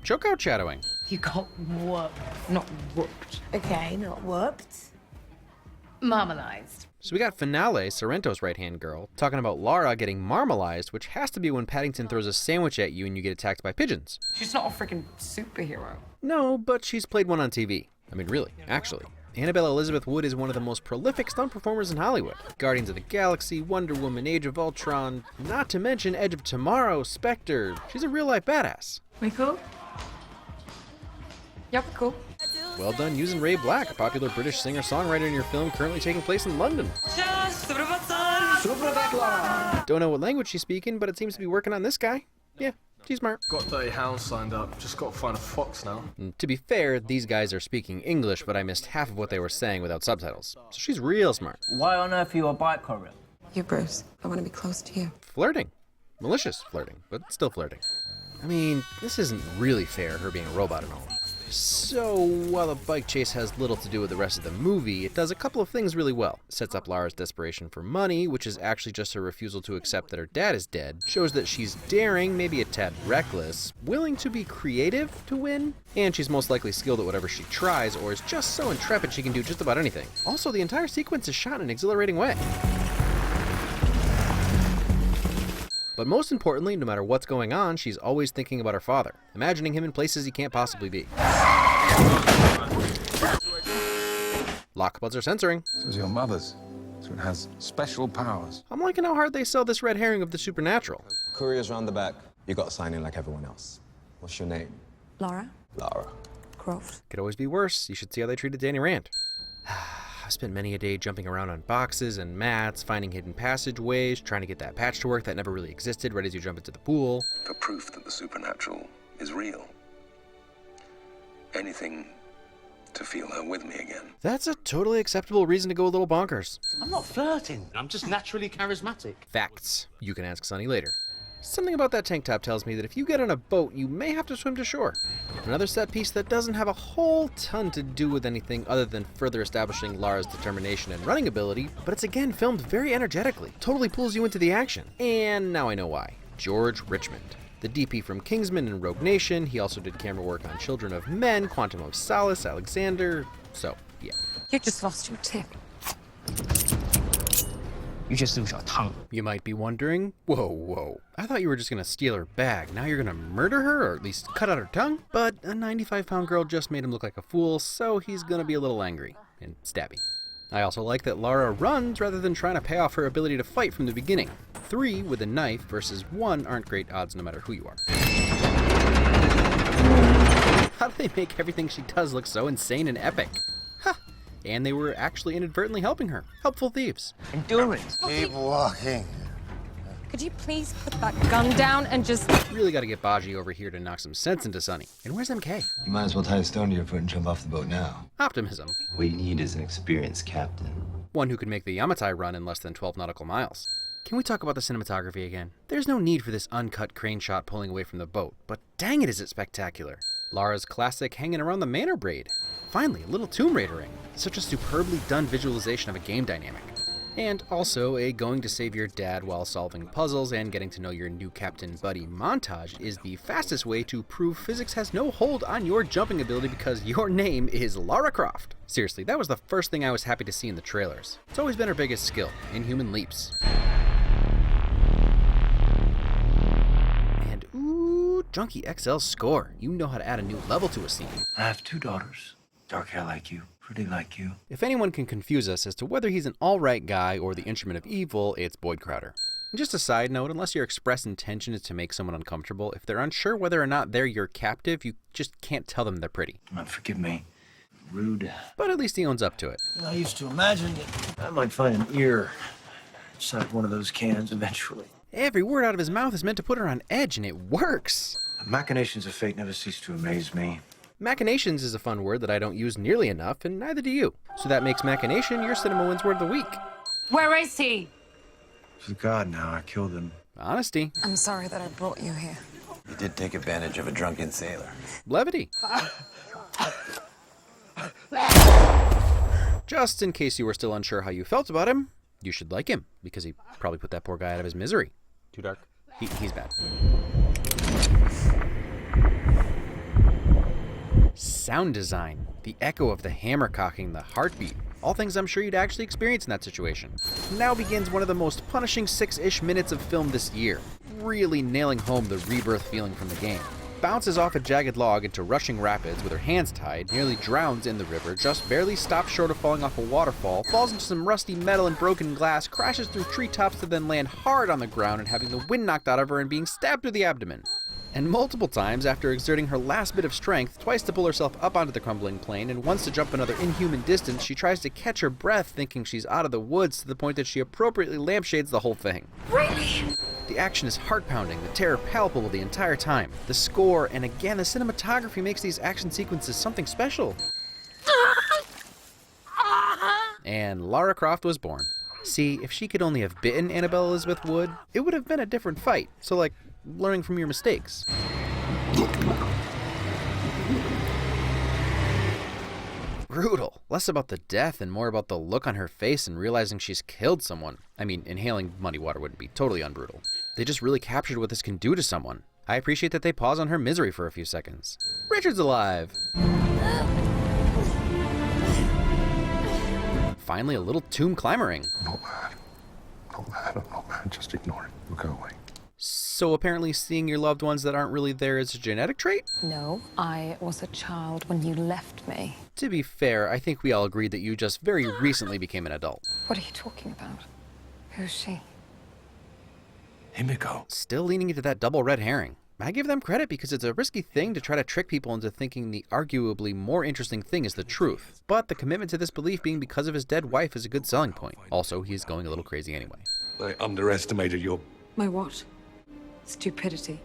chokeout shadowing. You got whooped, not whooped. Okay, not whooped. Marmalized. So we got Finale, Sorrento's right-hand girl, talking about Lara getting marmalized, which has to be when Paddington throws a sandwich at you and you get attacked by pigeons. She's not a freaking superhero. No, but she's played one on TV. I mean, really, actually. Annabelle Elizabeth Wood is one of the most prolific stunt performers in Hollywood. Guardians of the Galaxy, Wonder Woman, Age of Ultron, not to mention Edge of Tomorrow, Spectre. She's a real-life badass. We cool? Yep, cool. Well done using Ray Black, a popular British singer-songwriter in your film currently taking place in London. Don't know what language she's speaking, but it seems to be working on this guy. Yeah, she's smart. Got 30 hounds signed up, just got to find a fox now. And to be fair, these guys are speaking English, but I missed half of what they were saying without subtitles. So she's real smart. Why on earth are you a bike courier? You're Bruce. I want to be close to you. Flirting. Malicious flirting, but still flirting. I mean, this isn't really fair, her being a robot and all. So, while the bike chase has little to do with the rest of the movie, it does a couple of things really well. It sets up Lara's desperation for money, which is actually just her refusal to accept that her dad is dead, shows that she's daring, maybe a tad reckless, willing to be creative to win, and she's most likely skilled at whatever she tries, or is just so intrepid she can do just about anything. Also, the entire sequence is shot in an exhilarating way. But most importantly, no matter what's going on, she's always thinking about her father, imagining him in places he can't possibly be. Lock buds are censoring. This was your mother's, so it has special powers. I'm liking how hard they sell this red herring of the supernatural. Courier's round the back. You got to sign in like everyone else. What's your name? Lara Lara. Croft. Could always be worse. You should see how they treated Danny Rand. I've spent many a day jumping around on boxes and mats, finding hidden passageways, trying to get that patch to work that never really existed right as you jump into the pool. For proof that the supernatural is real. Anything to feel her with me again. That's a totally acceptable reason to go a little bonkers. I'm not flirting. I'm just naturally charismatic. Facts. You can ask Sonny later. Something about that tank top tells me that if you get on a boat, you may have to swim to shore. Another set piece that doesn't have a whole ton to do with anything other than further establishing Lara's determination and running ability, but it's again filmed very energetically. Totally pulls you into the action. And now I know why. George Richmond. The DP from Kingsman and Rogue Nation. He also did camera work on Children of Men, Quantum of Solace, Alexander. So, yeah. You just lost your tip. You just lose your tongue. You might be wondering, whoa, I thought you were just gonna steal her bag. Now you're gonna murder her, or at least cut out her tongue? But a 95-pound girl just made him look like a fool, so he's gonna be a little angry and stabby. I also like that Lara runs rather than trying to pay off her ability to fight from the beginning. 3 with a knife versus 1 aren't great odds no matter who you are. How do they make everything she does look so insane and epic? Ha! And they were actually inadvertently helping her. Helpful thieves. Endurance. Keep walking. Could you please put that gun down and just... Really gotta get Baji over here to knock some sense into Sonny. And where's MK? You might as well tie a stone to your foot and jump off the boat now. Optimism. What you need is an experienced captain. One who could make the Yamatai run in less than 12 nautical miles. Can we talk about the cinematography again? There's no need for this uncut crane shot pulling away from the boat, but dang it is it spectacular. Lara's classic hanging around the manor braid. Finally, a little Tomb Raidering. Such a superbly done visualization of a game dynamic. And also, a going to save your dad while solving puzzles and getting to know your new Captain Buddy montage is the fastest way to prove physics has no hold on your jumping ability because your name is Lara Croft. Seriously, that was the first thing I was happy to see in the trailers. It's always been her biggest skill, inhuman leaps. And ooh, Junkie XL score. You know how to add a new level to a scene. I have 2 daughters. Dark hair like you, pretty like you. If anyone can confuse us as to whether he's an alright guy or the instrument of evil, it's Boyd Crowder. And just a side note, unless your express intention is to make someone uncomfortable, if they're unsure whether or not they're your captive, you just can't tell them they're pretty. Forgive me. Rude. But at least he owns up to it. I used to imagine that I might find an ear inside one of those cans eventually. Every word out of his mouth is meant to put her on edge, and it works! The machinations of fate never cease to amaze me. Machinations is a fun word that I don't use nearly enough, and neither do you. So that makes Machination your CinemaWins word of the week. Where is he? He's a god now. I killed him. Honesty. I'm sorry that I brought you here. You did take advantage of a drunken sailor. Levity. Just in case you were still unsure how you felt about him, you should like him, because he probably put that poor guy out of his misery. Too dark? He's bad. sound design, the echo of the hammer cocking, the heartbeat, all things I'm sure you'd actually experience in that situation. Now begins one of the most punishing 6-ish minutes of film this year, really nailing home the rebirth feeling from the game. Bounces off a jagged log into rushing rapids with her hands tied, nearly drowns in the river, just barely stops short of falling off a waterfall, falls into some rusty metal and broken glass, crashes through treetops to then land hard on the ground and having the wind knocked out of her and being stabbed through the abdomen. And multiple times after exerting her last bit of strength, twice to pull herself up onto the crumbling plain and once to jump another inhuman distance, she tries to catch her breath thinking she's out of the woods to the point that she appropriately lampshades the whole thing. Really? The action is heart-pounding, the terror palpable the entire time. The score, and again the cinematography makes these action sequences something special. And Lara Croft was born. See, if she could only have bitten Annabelle Elizabeth Wood, it would have been a different fight. So like, learning from your mistakes. Brutal. Less about the death and more about the look on her face and realizing she's killed someone. I mean, inhaling muddy water wouldn't be totally unbrutal. They just really captured what this can do to someone. I appreciate that they pause on her misery for a few seconds. Richard's alive! Finally, a little tomb climbering. Not mad. Not mad. I'm not mad. Just ignore it. We'll go away. So apparently seeing your loved ones that aren't really there is a genetic trait? No, I was a child when you left me. To be fair, I think we all agreed that you just very recently became an adult. What are you talking about? Who's she? Himiko. Still leaning into that double red herring. I give them credit because it's a risky thing to try to trick people into thinking the arguably more interesting thing is the truth. But the commitment to this belief being because of his dead wife is a good selling point. Also, he's going a little crazy anyway. I underestimated your My what? Stupidity.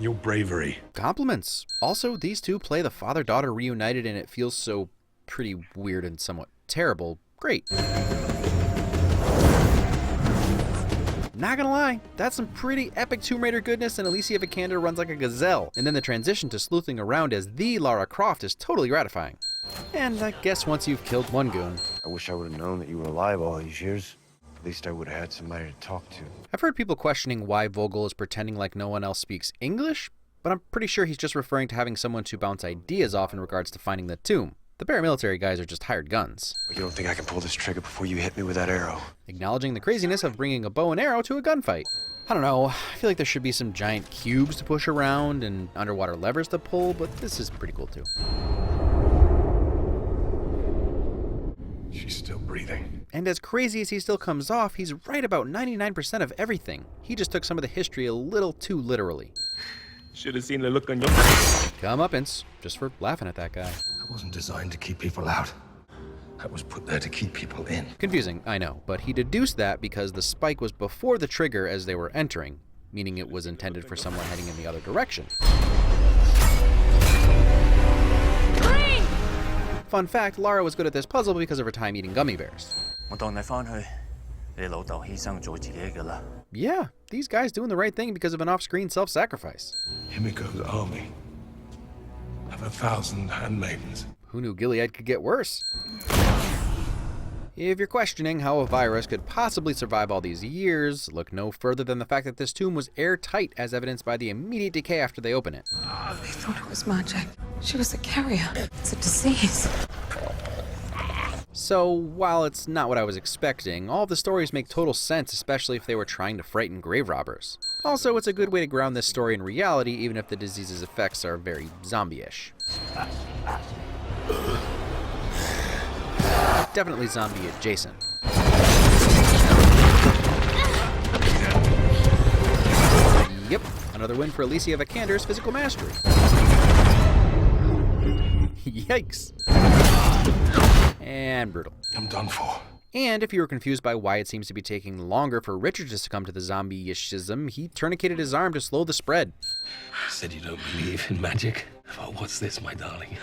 your bravery. Compliments. Also, these two play the father-daughter reunited and it feels so pretty weird and somewhat terrible. Great. Not gonna lie, that's some pretty epic Tomb Raider goodness, and Alicia Vikander runs like a gazelle. And then the transition to sleuthing around as the Lara Croft is totally gratifying. And I guess once you've killed one goon. I wish I would have known that you were alive all these years. At least I would have had somebody to talk to. I've heard people questioning why Vogel is pretending like no one else speaks English, but I'm pretty sure he's just referring to having someone to bounce ideas off in regards to finding the tomb. The paramilitary guys are just hired guns. You don't think I can pull this trigger before you hit me with that arrow? Acknowledging the craziness of bringing a bow and arrow to a gunfight. I don't know, I feel like there should be some giant cubes to push around and underwater levers to pull, but this is pretty cool too. She's still breathing. And as crazy as he still comes off, he's right about 99% of everything. He just took some of the history a little too literally. Should have seen the look on your face. Comeuppance, just for laughing at that guy. That wasn't designed to keep people out. That was put there to keep people in. Confusing, I know, but he deduced that because the spike was before the trigger as they were entering, meaning it was intended for someone heading in the other direction. Fun fact, Lara was good at this puzzle because of her time eating gummy bears. Yeah, these guys doing the right thing because of an off-screen self-sacrifice. Himiko's army have 1,000 handmaidens. Who knew Gilead could get worse? If you're questioning how a virus could possibly survive all these years, look no further than the fact that this tomb was airtight as evidenced by the immediate decay after they open it. They thought it was magic. She was a carrier. It's a disease. So, while it's not what I was expecting, all of the stories make total sense, especially if they were trying to frighten grave robbers. Also, it's a good way to ground this story in reality, even if the disease's effects are very zombie-ish. Definitely zombie adjacent. Yep, another win for Alicia Vikander's physical mastery. Yikes. And brutal. I'm done for. And if you were confused by why it seems to be taking longer for Richard to succumb to the zombie-ishism, he tourniqueted his arm to slow the spread. Said you don't believe in magic? Oh, what's this, my darling?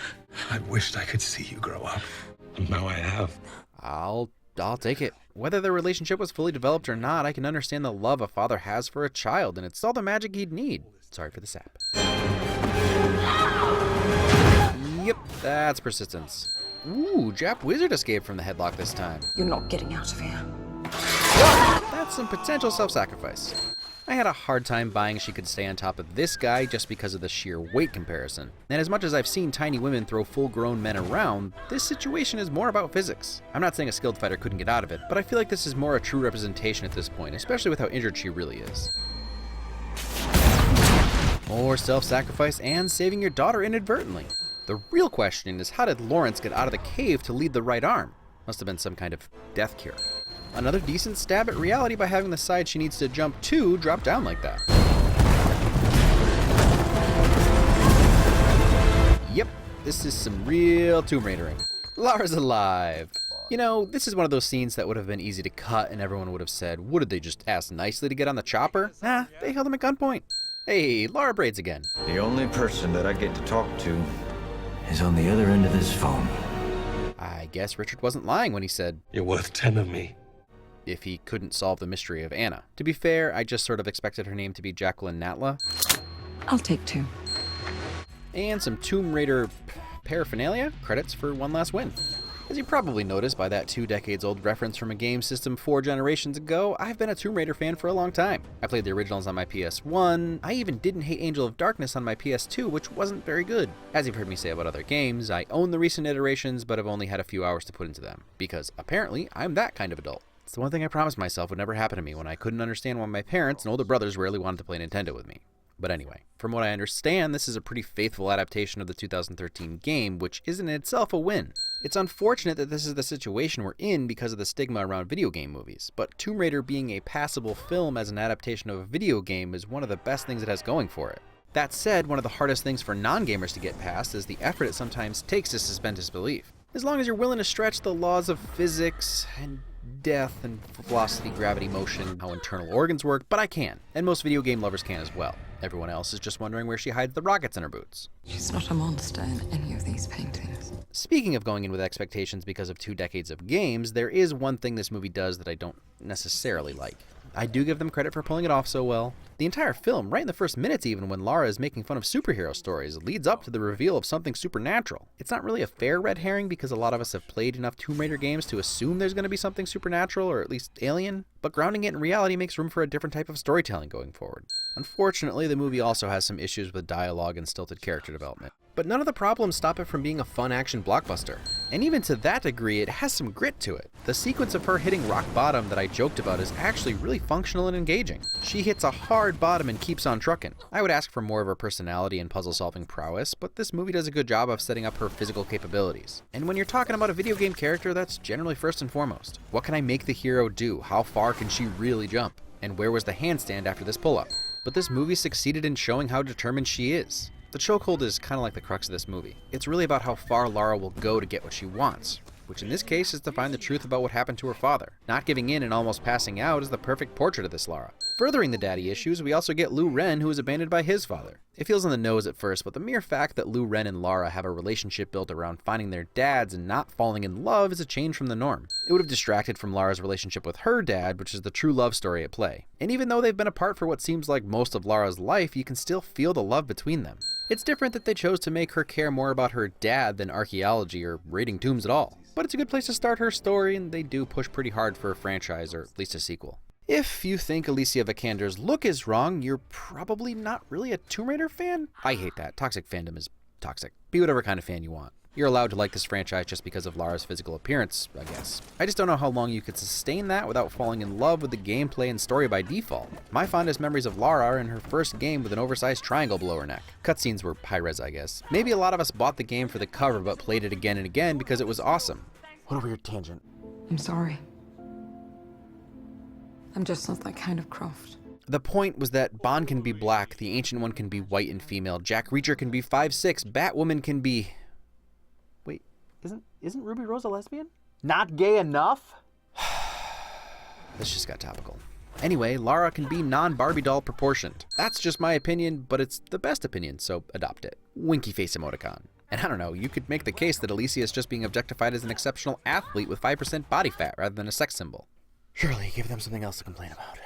I wished I could see you grow up. And now I have. I'll take it. Whether their relationship was fully developed or not, I can understand the love a father has for a child, and it's all the magic he'd need. Sorry for the sap. Yep, that's persistence. Ooh, Jap Wizard escaped from the headlock this time. You're not getting out of here. That's some potential self-sacrifice. I had a hard time buying she could stay on top of this guy just because of the sheer weight comparison. And as much as I've seen tiny women throw full-grown men around, this situation is more about physics. I'm not saying a skilled fighter couldn't get out of it, but I feel like this is more a true representation at this point, especially with how injured she really is. More self-sacrifice and saving your daughter inadvertently. The real question is, how did Lawrence get out of the cave to lead the right arm? Must have been some kind of death cure. Another decent stab at reality by having the side she needs to jump to drop down like that. Yep, this is some real Tomb Raidering. Lara's alive. You know, this is one of those scenes that would have been easy to cut and everyone would have said, what did they just ask nicely to get on the chopper? Nah, they held him at gunpoint. Hey, Lara braids again. The only person that I get to talk to is on the other end of this phone. I guess Richard wasn't lying when he said, You're worth 10 of me. If he couldn't solve the mystery of Anna. To be fair, I just sort of expected her name to be Jacqueline Natla. I'll take 2. And some Tomb Raider paraphernalia, credits for one last win. As you probably noticed by that 2 decades old reference from a game system 4 generations ago, I've been a Tomb Raider fan for a long time. I played the originals on my PS1, I even didn't hate Angel of Darkness on my PS2, which wasn't very good. As you've heard me say about other games, I own the recent iterations, but I've only had a few hours to put into them, because apparently I'm that kind of adult. It's the one thing I promised myself would never happen to me when I couldn't understand why my parents and older brothers rarely wanted to play Nintendo with me. But anyway, from what I understand, this is a pretty faithful adaptation of the 2013 game, which is in itself a win. It's unfortunate that this is the situation we're in because of the stigma around video game movies, but Tomb Raider being a passable film as an adaptation of a video game is one of the best things it has going for it. That said, one of the hardest things for non-gamers to get past is the effort it sometimes takes to suspend disbelief. As long as you're willing to stretch the laws of physics and death and velocity, gravity, motion, how internal organs work, but I can, and most video game lovers can as well. Everyone else is just wondering where she hides the rockets in her boots. She's not a monster in any of these paintings. Speaking of going in with expectations because of 2 decades of games, there is one thing this movie does that I don't necessarily like. I do give them credit for pulling it off so well. The entire film, right in the first minutes even, when Lara is making fun of superhero stories, leads up to the reveal of something supernatural. It's not really a fair red herring because a lot of us have played enough Tomb Raider games to assume there's going to be something supernatural, or at least alien, but grounding it in reality makes room for a different type of storytelling going forward. Unfortunately, the movie also has some issues with dialogue and stilted character development. But none of the problems stop it from being a fun action blockbuster. And even to that degree, it has some grit to it. The sequence of her hitting rock bottom that I joked about is actually really functional and engaging. She hits a hard bottom and keeps on trucking. I would ask for more of her personality and puzzle-solving prowess, but this movie does a good job of setting up her physical capabilities. And when you're talking about a video game character, that's generally first and foremost. What can I make the hero do? How far can she really jump? And where was the handstand after this pull-up? But this movie succeeded in showing how determined she is. The chokehold is kind of like the crux of this movie. It's really about how far Lara will go to get what she wants, which in this case is to find the truth about what happened to her father. Not giving in and almost passing out is the perfect portrait of this Lara. Furthering the daddy issues, we also get Lu Ren, who is abandoned by his father. It feels on the nose at first, but the mere fact that Lu Ren and Lara have a relationship built around finding their dads and not falling in love is a change from the norm. It would have distracted from Lara's relationship with her dad, which is the true love story at play. And even though they've been apart for what seems like most of Lara's life, you can still feel the love between them. It's different that they chose to make her care more about her dad than archaeology or raiding tombs at all. But it's a good place to start her story, and they do push pretty hard for a franchise, or at least a sequel. If you think Alicia Vikander's look is wrong, you're probably not really a Tomb Raider fan? I hate that. Toxic fandom is toxic. Be whatever kind of fan you want. You're allowed to like this franchise just because of Lara's physical appearance, I guess. I just don't know how long you could sustain that without falling in love with the gameplay and story by default. My fondest memories of Lara are in her first game with an oversized triangle below her neck. Cutscenes were high-res, I guess. Maybe a lot of us bought the game for the cover but played it again and again because it was awesome. What a weird tangent. I'm sorry. I'm just not that kind of Croft. The point was that Bond can be black, the Ancient One can be white and female, Jack Reacher can be 5'6", Batwoman can be... Wait, isn't Ruby Rose a lesbian? Not gay enough? This just got topical. Anyway, Lara can be non-Barbie doll proportioned. That's just my opinion, but it's the best opinion, so adopt it. Winky face emoticon. And I don't know, you could make the case that Alicia is just being objectified as an exceptional athlete with 5% body fat rather than a sex symbol. Surely give them something else to complain about.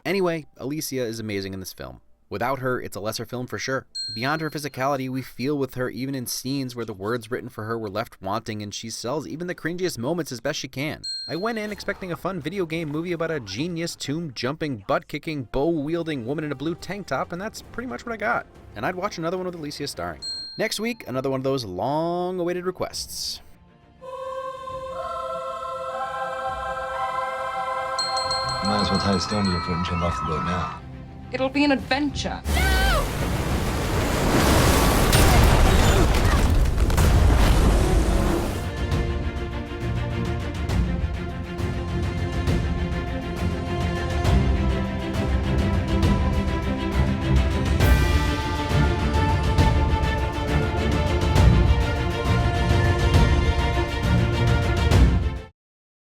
Anyway, Alicia is amazing in this film. Without her, it's a lesser film for sure. Beyond her physicality, we feel with her even in scenes where the words written for her were left wanting, and she sells even the cringiest moments as best she can. I went in expecting a fun video game movie about a genius, tomb-jumping, butt-kicking, bow-wielding woman in a blue tank top, and that's pretty much what I got. And I'd watch another one with Alicia starring. Next week, another one of those long-awaited requests. Might as well tie a stone to your foot and jump off the boat now. It'll be an adventure.